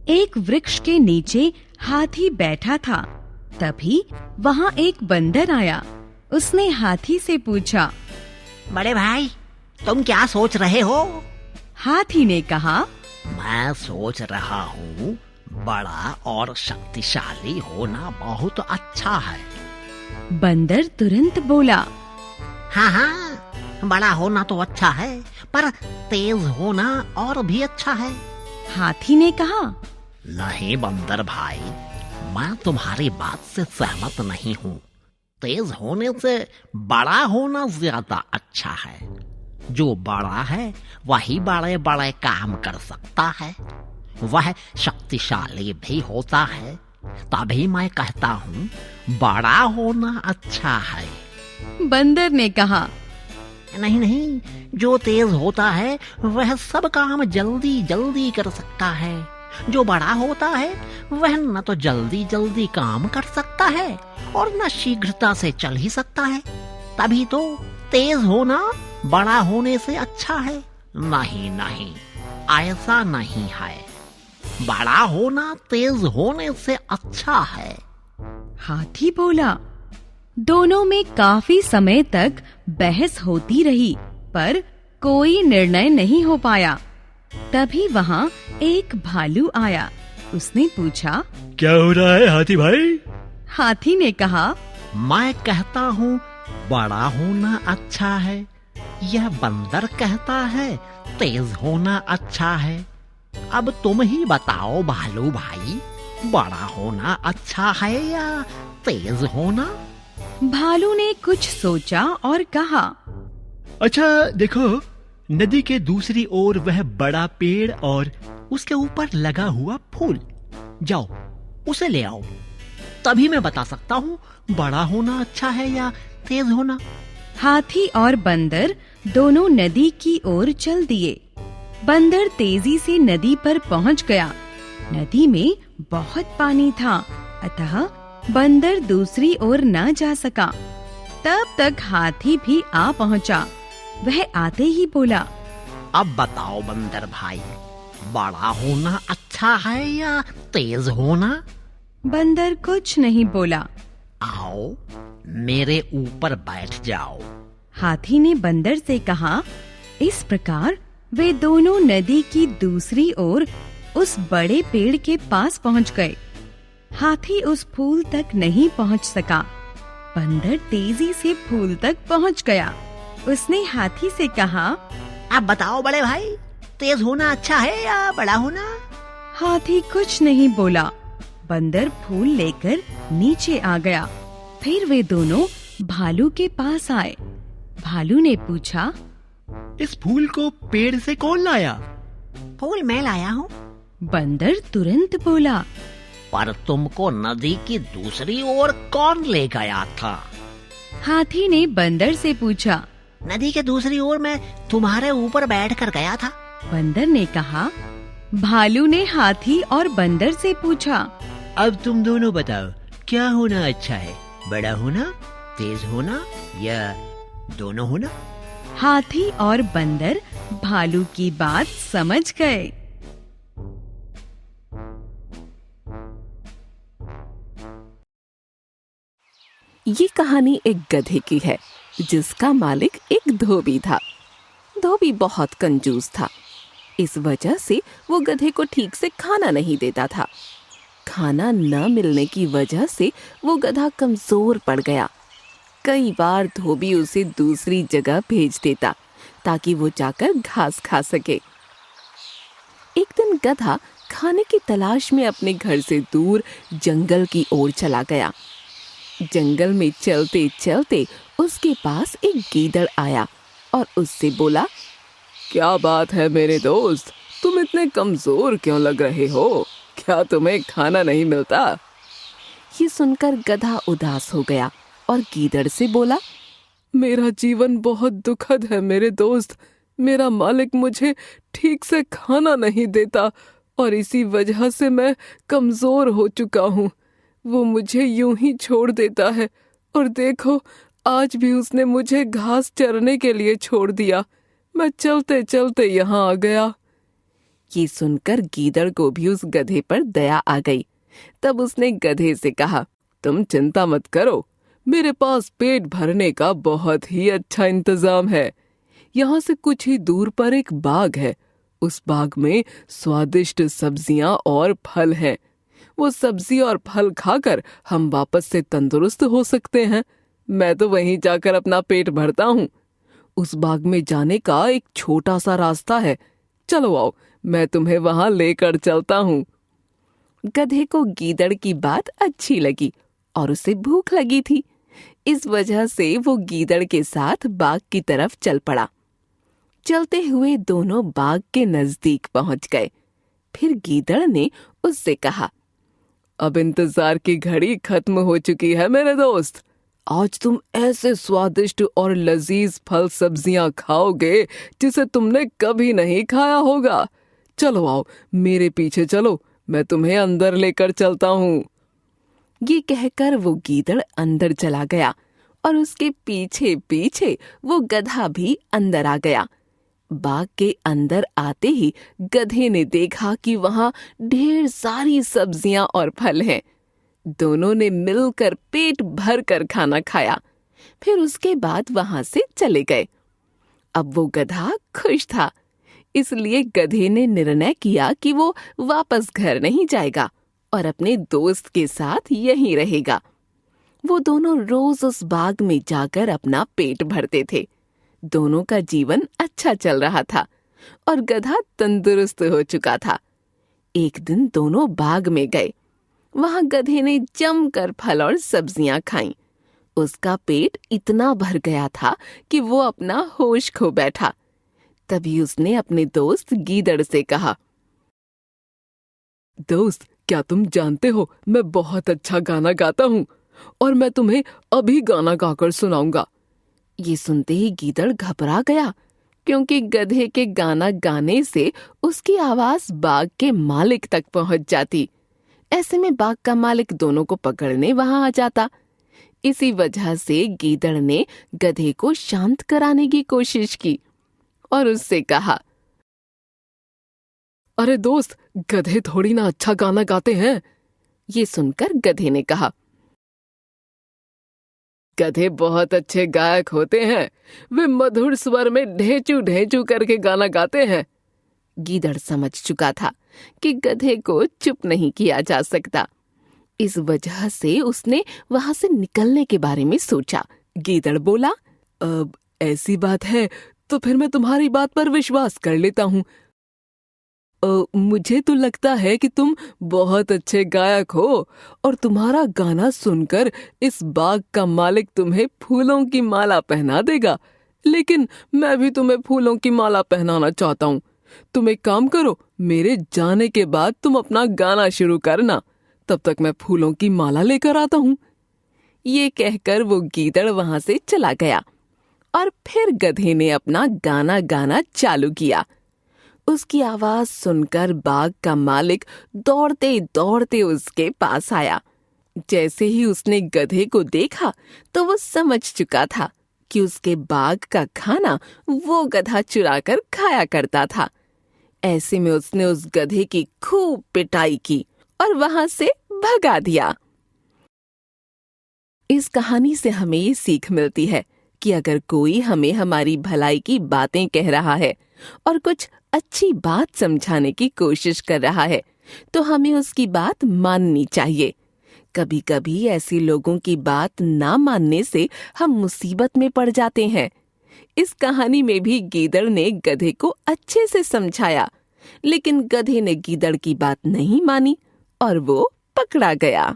एक वृक्ष के नीचे हाथी बैठा था। तभी वहाँ एक बंदर आया। उसने हाथी से पूछा, बड़े भाई, तुम क्या सोच रहे हो? हाथी ने कहा, मैं सोच रहा हूँ बड़ा और शक्तिशाली होना बहुत अच्छा है। बंदर तुरंत बोला, हाँ हाँ, बड़ा होना तो अच्छा है, पर तेज होना और भी अच्छा है। हाथी ने कहा, नहीं बंदर भाई, मैं तुम्हारी बात से सहमत नहीं हूँ। तेज होने से बड़ा होना ज्यादा अच्छा है। जो बड़ा है वही बड़े बड़े काम कर सकता है, वह शक्तिशाली भी होता है। तभी मैं कहता हूँ बड़ा होना अच्छा है। बंदर ने कहा, नहीं नहीं, जो तेज होता है वह सब काम जल्दी जल्दी कर सकता है। जो बड़ा होता है वह न तो जल्दी जल्दी काम कर सकता है और न शीघ्रता से चल ही सकता है। तभी तो तेज होना बड़ा होने से अच्छा है। नहीं नहीं, ऐसा नहीं है। बड़ा होना तेज होने से अच्छा है। हाथी बोला। दोनों में काफी समय तक बहस होती रही, पर कोई निर्णय नहीं हो पाया। तभी वहाँ एक भालू आया। उसने पूछा, क्या हो रहा है हाथी भाई? हाथी ने कहा, मैं कहता हूँ बड़ा होना अच्छा है। यह बंदर कहता है तेज होना अच्छा है। अब तुम ही बताओ भालू भाई, बड़ा होना अच्छा है या तेज होना? भालू ने कुछ सोचा और कहा, अच्छा देखो, नदी के दूसरी ओर वह बड़ा पेड़ और उसके ऊपर लगा हुआ फूल, जाओ उसे ले आओ। तभी मैं बता सकता हूँ बड़ा होना अच्छा है या तेज होना। हाथी और बंदर दोनों नदी की ओर चल दिए। बंदर तेजी से नदी पर पहुंच गया। नदी में बहुत पानी था, अतः बंदर दूसरी ओर न जा सका। तब तक हाथी भी आ पहुंचा। वह आते ही बोला, अब बताओ बंदर भाई, बड़ा होना अच्छा है या तेज होना? बंदर कुछ नहीं बोला। आओ मेरे ऊपर बैठ जाओ। हाथी ने बंदर से कहा। इस प्रकार वे दोनों नदी की दूसरी ओर उस बड़े पेड़ के पास पहुंच गए। हाथी उस फूल तक नहीं पहुंच सका। बंदर तेजी से फूल तक पहुंच गया। उसने हाथी से कहा, अब बताओ बड़े भाई, तेज होना अच्छा है या बड़ा होना? हाथी कुछ नहीं बोला। बंदर फूल लेकर नीचे आ गया। फिर वे दोनों भालू के पास आए। भालू ने पूछा, इस फूल को पेड़ से कौन लाया? फूल मैं लाया हूँ। बंदर तुरंत बोला, पर तुमको नदी की दूसरी ओर कौन ले गया था? हाथी ने बंदर से पूछा। नदी के दूसरी ओर मैं तुम्हारे ऊपर बैठ कर गया था। बंदर ने कहा। भालू ने हाथी और बंदर से पूछा, अब तुम दोनों बताओ, क्या होना अच्छा है, बड़ा होना, तेज होना या दोनों होना? हाथी और बंदर भालू की बात समझ गए। ये कहानी एक गधे की है जिसका मालिक एक धोबी था। धोबी बहुत कंजूस था। इस वजह से वो गधे को ठीक से खाना नहीं देता था। खाना न मिलने की वजह से वो गधा कमजोर पड़ गया। कई बार धोबी उसे दूसरी जगह भेज देता ताकि वो जाकर घास खा सके। एक दिन गधा खाने की तलाश में अपने घर से दूर जंगल की ओर चला गया। जंगल में चलते चलते उसके पास एक गीदड़ आया और उससे बोला, क्या बात है मेरे दोस्त, तुम इतने कमजोर क्यों लग रहे हो? क्या तुम्हें खाना नहीं मिलता? ये सुनकर गधा उदास हो गया और गीदड़ से बोला, मेरा जीवन बहुत दुखद है मेरे दोस्त। मेरा मालिक मुझे ठीक से खाना नहीं देता और इसी वजह से मैं कमजोर हो चुका हूँ। वो मुझे यूं ही छोड़ देता है और देखो, आज भी उसने मुझे घास चरने के लिए छोड़ दिया। मैं चलते चलते यहाँ आ गया। ये सुनकर गीदड़ को भी उस गधे पर दया आ गई। तब उसने गधे से कहा, तुम चिंता मत करो, मेरे पास पेट भरने का बहुत ही अच्छा इंतजाम है। यहाँ से कुछ ही दूर पर एक बाग है। उस बाग में स्वादिष्ट सब्जियां और फल हैं। वो सब्जी और फल खाकर हम वापस से तंदुरुस्त हो सकते हैं। मैं तो वहीं जाकर अपना पेट भरता हूँ। उस बाग में जाने का एक छोटा सा रास्ता है। चलो आओ, मैं तुम्हें वहां लेकर चलता हूँ। गधे को गीदड़ की बात अच्छी लगी और उसे भूख लगी थी। इस वजह से वो गीदड़ के साथ बाग की तरफ चल पड़ा। चलते हुए दोनों बाग के नजदीक पहुंच गए। फिर गीदड़ ने उससे कहा, अब इंतजार की घड़ी खत्म हो चुकी है मेरे दोस्त। आज तुम ऐसे स्वादिष्ट और लजीज फल सब्जियां खाओगे जिसे तुमने कभी नहीं खाया होगा। चलो आओ, मेरे पीछे चलो, मैं तुम्हें अंदर लेकर चलता हूँ। ये कहकर वो गीदड़ अंदर चला गया और उसके पीछे पीछे वो गधा भी अंदर आ गया। बाग के अंदर आते ही गधे ने देखा कि वहां ढेर सारी सब्जियां और फल हैं। दोनों ने मिलकर पेट भर कर खाना खाया। फिर उसके बाद वहां से चले गए। अब वो गधा खुश था, इसलिए गधे ने निर्णय किया कि वो वापस घर नहीं जाएगा और अपने दोस्त के साथ यहीं रहेगा। वो दोनों रोज उस बाग में जाकर अपना पेट भरते थे। दोनों का जीवन अच्छा चल रहा था और गधा तंदुरुस्त हो चुका था। एक दिन दोनों बाग में गए। वहां गधे ने जमकर फल और सब्जियां खाईं। उसका पेट इतना भर गया था कि वो अपना होश खो बैठा। तभी उसने अपने दोस्त गीदड़ से कहा, दोस्त, क्या तुम जानते हो मैं बहुत अच्छा गाना गाता हूँ और मैं तुम्हें अभी गाना गाकर सुनाऊंगा। ये सुनते ही गीदड़ घबरा गया, क्योंकि गधे के गाना गाने से उसकी आवाज बाग के मालिक तक पहुंच जाती। ऐसे में बाग का मालिक दोनों को पकड़ने वहां आ जाता। इसी वजह से गीदड़ ने गधे को शांत कराने की कोशिश की और उससे कहा, अरे दोस्त, गधे थोड़ी ना अच्छा गाना गाते हैं। ये सुनकर गधे ने कहा, गधे बहुत अच्छे गायक होते हैं। वे मधुर स्वर में ढेंचू ढेंचू करके गाना गाते हैं। गीदड़ समझ चुका था कि गधे को चुप नहीं किया जा सकता। इस वजह से उसने वहां से निकलने के बारे में सोचा। गीदड़ बोला, अब ऐसी बात है तो फिर मैं तुम्हारी बात पर विश्वास कर लेता हूँ। मुझे तो लगता है कि तुम बहुत अच्छे गायक हो और तुम्हारा गाना सुनकर इस बाग का मालिक तुम्हें फूलों की माला पहना देगा। लेकिन मैं भी तुम्हें फूलों की माला पहनाना चाहता हूँ। तुम एक काम करो, मेरे जाने के बाद तुम अपना गाना शुरू करना, तब तक मैं फूलों की माला लेकर आता हूँ। ये कहकर वो गीदड़ वहां से चला गया और फिर गधे ने अपना गाना गाना चालू किया। उसकी आवाज सुनकर बाग का मालिक दौड़ते दौड़ते उसके पास आया। जैसे ही उसने गधे को देखा तो वो समझ चुका था कि उसके बाग का खाना वो गधा चुराकर खाया करता था। ऐसे में उसने उस गधे की खूब पिटाई की और वहां से भगा दिया। इस कहानी से हमें ये सीख मिलती है कि अगर कोई हमें हमारी भलाई की बातें कह रहा है और कुछ अच्छी बात समझाने की कोशिश कर रहा है तो हमें उसकी बात माननी चाहिए। कभी कभी ऐसे लोगों की बात ना मानने से हम मुसीबत में पड़ जाते हैं। इस कहानी में भी गीदड़ ने गधे को अच्छे से समझाया, लेकिन गधे ने गीदड़ की बात नहीं मानी और वो पकड़ा गया।